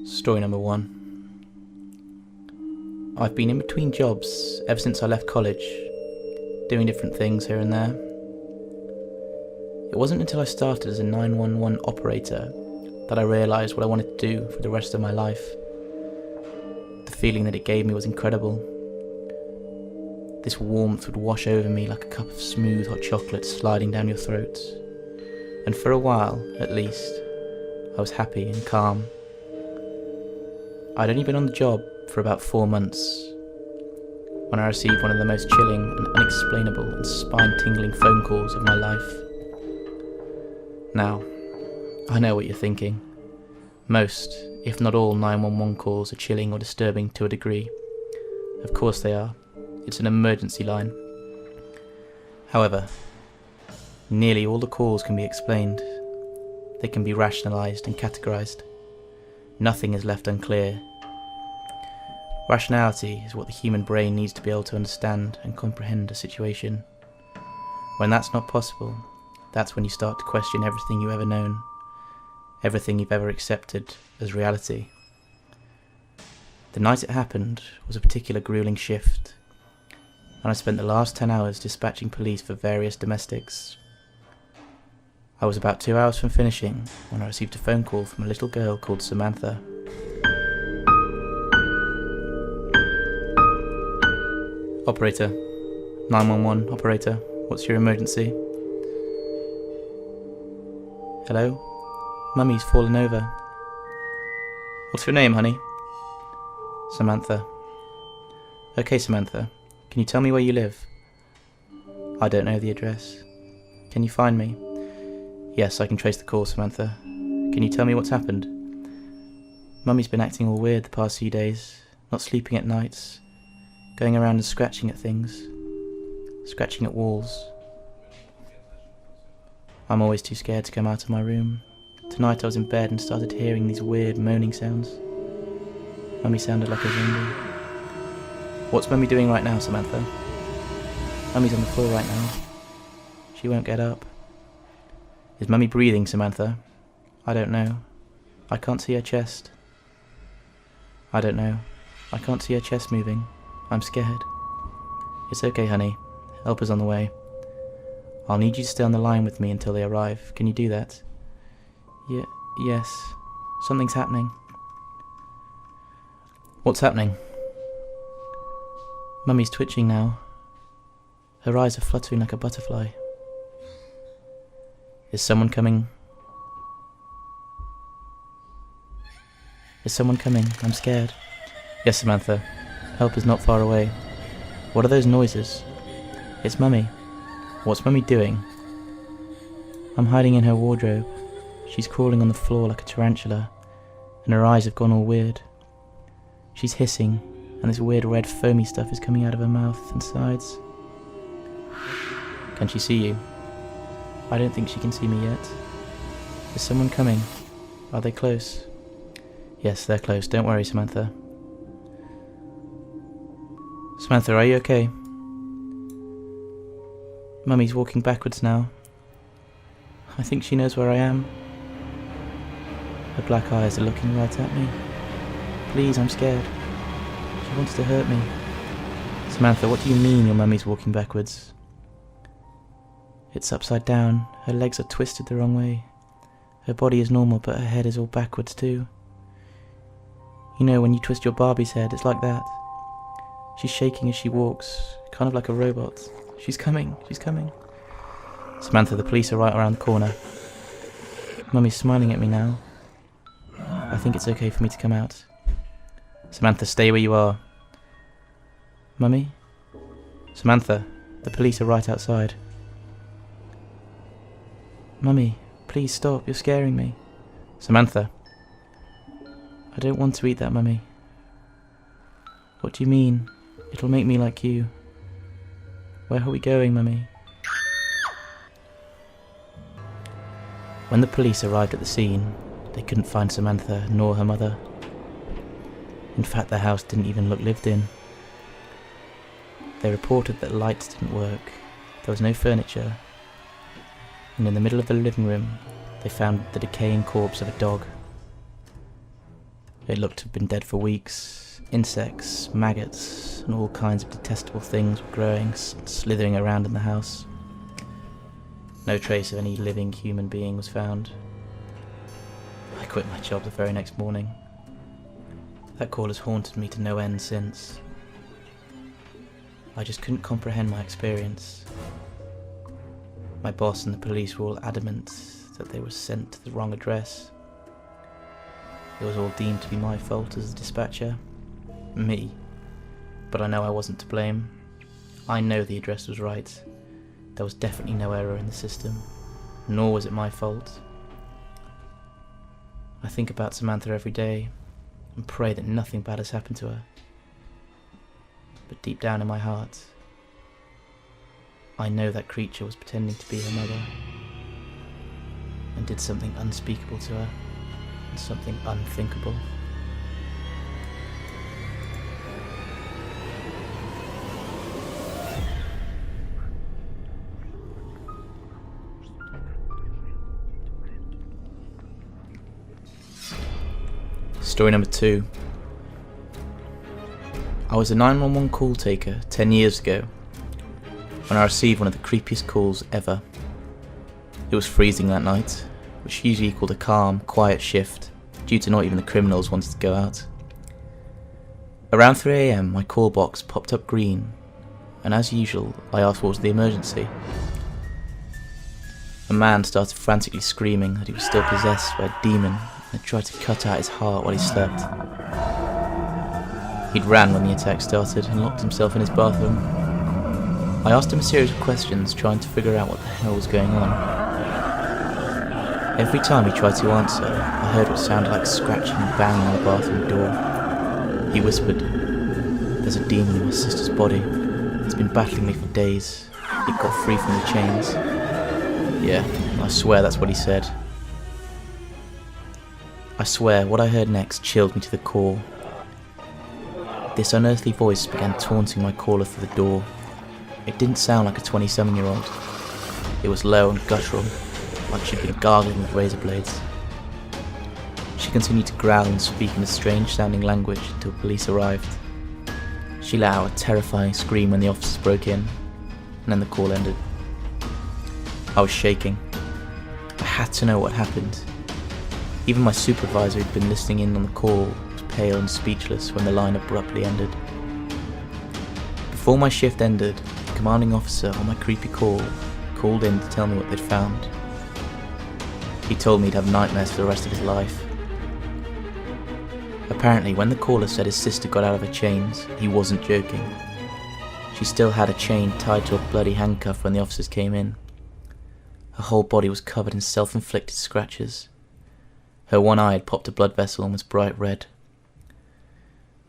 Story number 1. I've been in between jobs ever since I left college, doing different things here and there. It wasn't until I started as a 911 operator that I realised what I wanted to do for the rest of my life. The feeling that it gave me was incredible. This warmth would wash over me like a cup of smooth hot chocolate sliding down your throat. And for a while, at least, I was happy and calm. I'd only been on the job for about 4 months when I received one of the most chilling and unexplainable and spine-tingling phone calls of my life. Now, I know what you're thinking. Most, if not all, 911 calls are chilling or disturbing to a degree. Of course they are. It's an emergency line. However, nearly all the calls can be explained. They can be rationalised and categorised. Nothing is left unclear. Rationality is what the human brain needs to be able to understand and comprehend a situation. When that's not possible, that's when you start to question everything you've ever known, everything you've ever accepted as reality. The night it happened was a particular gruelling shift, and I spent the last 10 hours dispatching police for various domestics. I was about 2 hours from finishing when I received a phone call from a little girl called Samantha. Operator. 911, operator. What's your emergency? Hello? Mummy's fallen over. What's your name, honey? Samantha. Okay, Samantha. Can you tell me where you live? I don't know the address. Can you find me? Yes, I can trace the call, Samantha. Can you tell me what's happened? Mummy's been acting all weird the past few days, not sleeping at nights, going around and scratching at things, scratching at walls. I'm always too scared to come out of my room. Tonight I was in bed and started hearing these weird moaning sounds. Mummy sounded like a zombie. What's Mummy doing right now, Samantha? Mummy's on the floor right now. She won't get up. Is Mummy breathing, Samantha? I don't know. I can't see her chest. I don't know. I can't see her chest moving. I'm scared. It's okay, honey. Help is on the way. I'll need you to stay on the line with me until they arrive. Can you do that? Yes. Something's happening. What's happening? Mummy's twitching now. Her eyes are fluttering like a butterfly. Is someone coming? Is someone coming? I'm scared. Yes, Samantha. Help is not far away. What are those noises? It's Mummy. What's Mummy doing? I'm hiding in her wardrobe. She's crawling on the floor like a tarantula, and her eyes have gone all weird. She's hissing, and this weird red foamy stuff is coming out of her mouth and sides. Can she see you? I don't think she can see me yet. Is someone coming? Are they close? Yes, they're close. Don't worry, Samantha. Samantha, are you okay? Mummy's walking backwards now. I think she knows where I am. Her black eyes are looking right at me. Please, I'm scared. She wants to hurt me. Samantha, what do you mean your mummy's walking backwards? It's upside down. Her legs are twisted the wrong way. Her body is normal, but her head is all backwards too. You know, when you twist your Barbie's head, it's like that. She's shaking as she walks, kind of like a robot. She's coming. Samantha, the police are right around the corner. Mummy's smiling at me now. I think it's okay for me to come out. Samantha, stay where you are. Mummy? Samantha, the police are right outside. Mummy, please stop, you're scaring me. Samantha. I don't want to eat that, Mummy. What do you mean? It'll make me like you. Where are we going, Mummy? When the police arrived at the scene, they couldn't find Samantha nor her mother. In fact, the house didn't even look lived in. They reported that lights didn't work, there was no furniture, and in the middle of the living room, They found the decaying corpse of a dog. It looked to have been dead for weeks. Insects, maggots, and all kinds of detestable things were growing, slithering around in the house. No trace of any living human being was found. I quit my job the very next morning. That call has haunted me to no end since. I just couldn't comprehend my experience. My boss and the police were all adamant that they were sent to the wrong address. It was all deemed to be my fault as the dispatcher. Me. But I know I wasn't to blame. I know the address was right. There was definitely no error in the system. Nor was it my fault. I think about Samantha every day and pray that nothing bad has happened to her. But deep down in my heart, I know that creature was pretending to be her mother and did something unspeakable to her and something unthinkable. Story number 2. I was a 911 call taker 10 years ago when I received one of the creepiest calls ever. It was freezing that night, which usually equaled a calm, quiet shift due to not even the criminals wanting to go out. Around 3 AM my call box popped up green, and as usual I asked what was the emergency. A man started frantically screaming that he was still possessed by a demon and had tried to cut out his heart while he slept. He'd ran when the attack started and locked himself in his bathroom. I asked him a series of questions trying to figure out what the hell was going on. Every time he tried to answer, I heard what sounded like scratching and banging on the bathroom door. He whispered, "There's a demon in my sister's body. It's been battling me for days. It got free from the chains." Yeah, I swear that's what he said. I swear what I heard next chilled me to the core. This unearthly voice began taunting my caller through the door. It didn't sound like a 27-year-old. It was low and guttural, like she'd been gargling with razor blades. She continued to growl and speak in a strange-sounding language until police arrived. She let out a terrifying scream when the officers broke in, and then the call ended. I was shaking. I had to know what happened. Even my supervisor who'd been listening in on the call was pale and speechless when the line abruptly ended. Before my shift ended, the commanding officer on my creepy call called in to tell me what they'd found. He told me he'd have nightmares for the rest of his life. Apparently, when the caller said his sister got out of her chains, he wasn't joking. She still had a chain tied to a bloody handcuff when the officers came in. Her whole body was covered in self-inflicted scratches. Her one eye had popped a blood vessel and was bright red.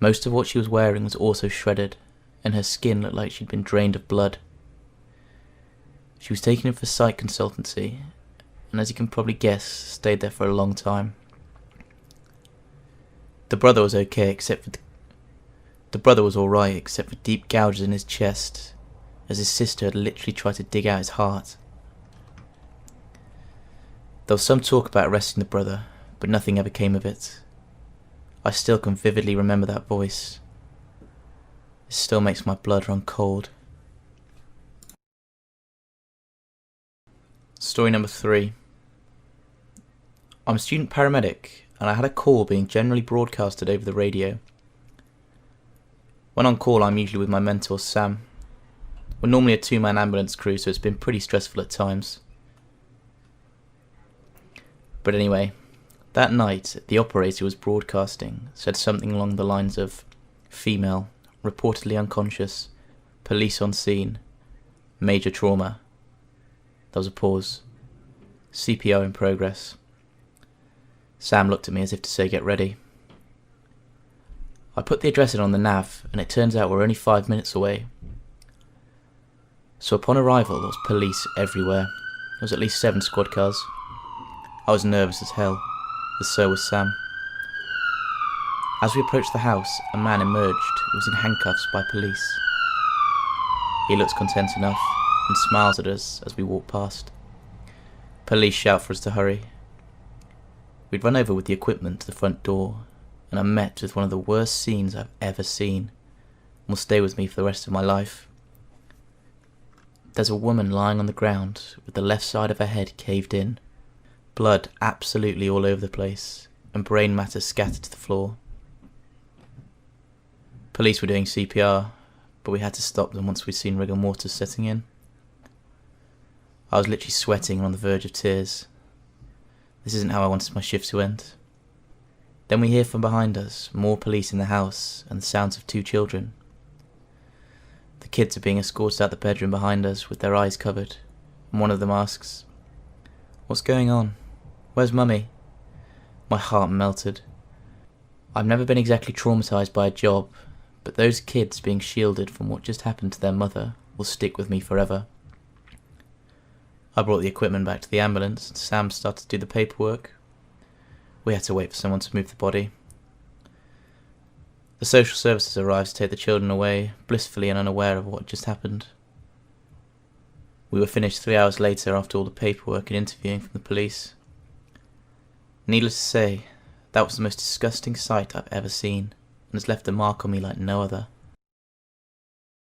Most of what she was wearing was also shredded, and her skin looked like she'd been drained of blood. She was taken in for psych consultancy, and as you can probably guess, stayed there for a long time. The brother was okay, the brother was alright, except for deep gouges in his chest, as his sister had literally tried to dig out his heart. There was some talk about arresting the brother, but nothing ever came of it. I still can vividly remember that voice. It still makes my blood run cold. Story number 3. I'm a student paramedic, and I had a call being generally broadcasted over the radio. When on call, I'm usually with my mentor Sam. We're normally a 2-man ambulance crew, so it's been pretty stressful at times. But anyway, that night, the operator who was broadcasting said something along the lines of female, reportedly unconscious, police on scene, major trauma. There was a pause. CPR in progress. Sam looked at me as if to say get ready. I put the address in on the nav, and it turns out we're only 5 minutes away. So upon arrival, there was police everywhere. There was at least 7 squad cars. I was nervous as hell, as so was Sam. As we approached the house, a man emerged who was in handcuffs by police. He looks content enough and smiles at us as we walk past. Police shout for us to hurry, We'd run over with the equipment to the front door, and I'm met with one of the worst scenes I've ever seen, and will stay with me for the rest of my life. There's a woman lying on the ground with the left side of her head caved in, blood absolutely all over the place, and brain matter scattered to the floor. Police were doing CPR, but we had to stop them once we'd seen rigor mortis setting in. I was literally sweating and on the verge of tears. This isn't how I wanted my shift to end. Then we hear from behind us, more police in the house, and the sounds of 2 children. The kids are being escorted out the bedroom behind us with their eyes covered, and one of them asks, "What's going on? Where's Mummy?" My heart melted. I've never been exactly traumatised by a job, but those kids being shielded from what just happened to their mother will stick with me forever. I brought the equipment back to the ambulance, and Sam started to do the paperwork. We had to wait for someone to move the body. The social services arrived to take the children away, blissfully and unaware of what had just happened. We were finished 3 hours later after all the paperwork and interviewing from the police. Needless to say, that was the most disgusting sight I've ever seen, and has left a mark on me like no other.